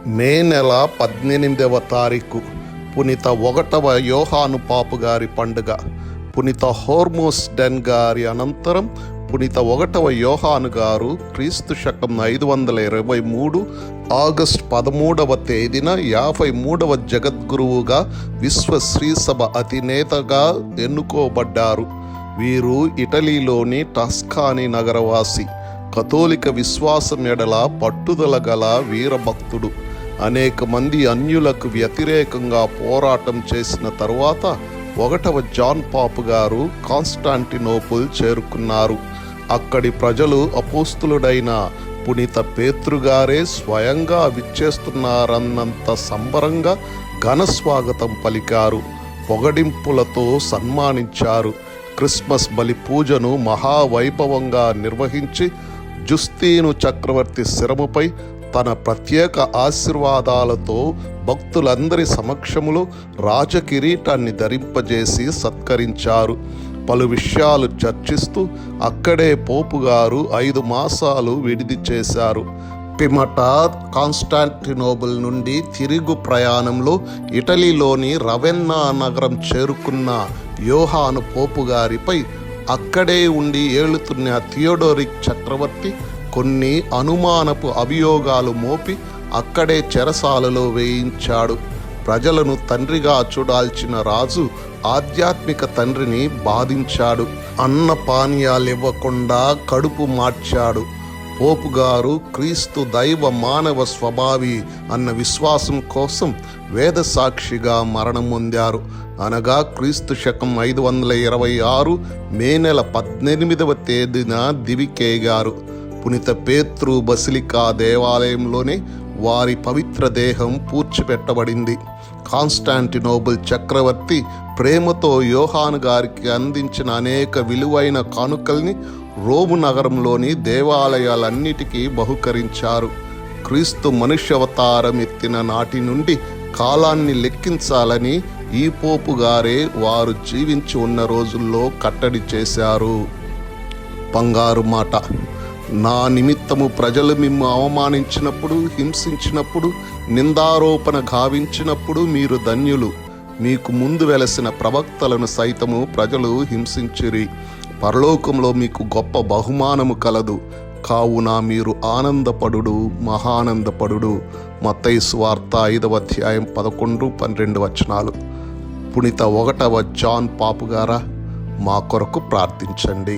మే నెల 18వ తారీఖు పునీత 1వ యోహాను పాపు గారి పండుగ. పునీత హోర్మోస్ డెన్ గారి అనంతరం పునీత 1వ యోహాను గారు క్రీస్తు శకం 523 ఆగస్టు 13వ తేదీన 53వ జగద్గురువుగా విశ్వ శ్రీసభ అధినేతగా ఎన్నుకోబడ్డారు. వీరు ఇటలీలోని టస్కానీ నగరవాసి. కథోలిక విశ్వాసం ఎడల పట్టుదల గల వీరభక్తుడు. అనేక మంది అన్యులకు వ్యతిరేకంగా పోరాటం చేసిన తరువాత 1వ జాన్ పాపు గారు కాన్స్టాంటినోపుల్ చేరుకున్నారు. అక్కడి ప్రజలు అపోస్తులుడైన పునీత పేతురు గారే స్వయంగా విచ్చేస్తున్నారన్నంత సంబరంగా ఘనస్వాగతం పలికారు. పొగడింపులతో సన్మానించారు. క్రిస్మస్ బలి పూజను మహావైభవంగా నిర్వహించి జుస్తీను చక్రవర్తి శిరముపై తన ప్రత్యేక ఆశీర్వాదాలతో భక్తులందరి సమక్షములో రాజకిరీటాన్ని ధరింపజేసి సత్కరించారు. పలు విషయాలు చర్చిస్తూ అక్కడే పోపు గారు 5 మాసాలు విడిది చేశారు. పిమ్మట కాన్స్టాంటినోపుల్ నుండి తిరుగు ప్రయాణంలో ఇటలీలోని రవెన్నా నగరం చేరుకున్న యోహాను పోపు గారిపై అక్కడే ఉండి ఏలుతున్న థియోడోరిక్ చక్రవర్తి కొన్ని అనుమానపు అభియోగాలు మోపి అక్కడే చెరసాలలో వేయించాడు. ప్రజలను తండ్రిగా చూడాల్చిన రాజు ఆధ్యాత్మిక తండ్రిని బాధించాడు. అన్న పానీయాలివ్వకుండా కడుపు మార్చాడు. పోపు గారు క్రీస్తు దైవ మానవ స్వభావి అన్న విశ్వాసం కోసం వేద సాక్షిగా మరణం పొందారు. అనగా క్రీస్తు శకం 526 మే నెల 18వ తేదీన దివికేగారు. పునీత పేతురు బసిలికా దేవాలయంలోనే వారి పవిత్ర దేహం పూడ్చిపెట్టబడింది. కాన్స్టాంటినోపుల్ చక్రవర్తి ప్రేమతో యోహాను గారికి అందించిన అనేక విలువైన కానుకల్ని రోము నగరంలోని దేవాలయాలన్నిటికీ బహుకరించారు. క్రీస్తు మనుష్యవతారం ఎత్తిన నాటి నుండి కాలాన్ని లెక్కించాలని ఈ పోపు గారే వారు జీవించి ఉన్న రోజుల్లో కట్టడి చేశారు. బంగారు మాట: నా నిమిత్తము ప్రజలు మిమ్ము అవమానించినప్పుడు, హింసించినప్పుడు, నిందారోపణ గావించినప్పుడు మీరు ధన్యులు. మీకు ముందు వెలసిన ప్రవక్తలను సైతము ప్రజలు హింసించిరి. పరలోకంలో మీకు గొప్ప బహుమానము కలదు. కావున మీరు ఆనందపడుడు, మహానందపడుడు. మత్తయి సువార్త 5వ అధ్యాయం 11-12 వచనాలు. పునీత 1వ జాన్ పాపు గారా, మా కొరకు ప్రార్థించండి.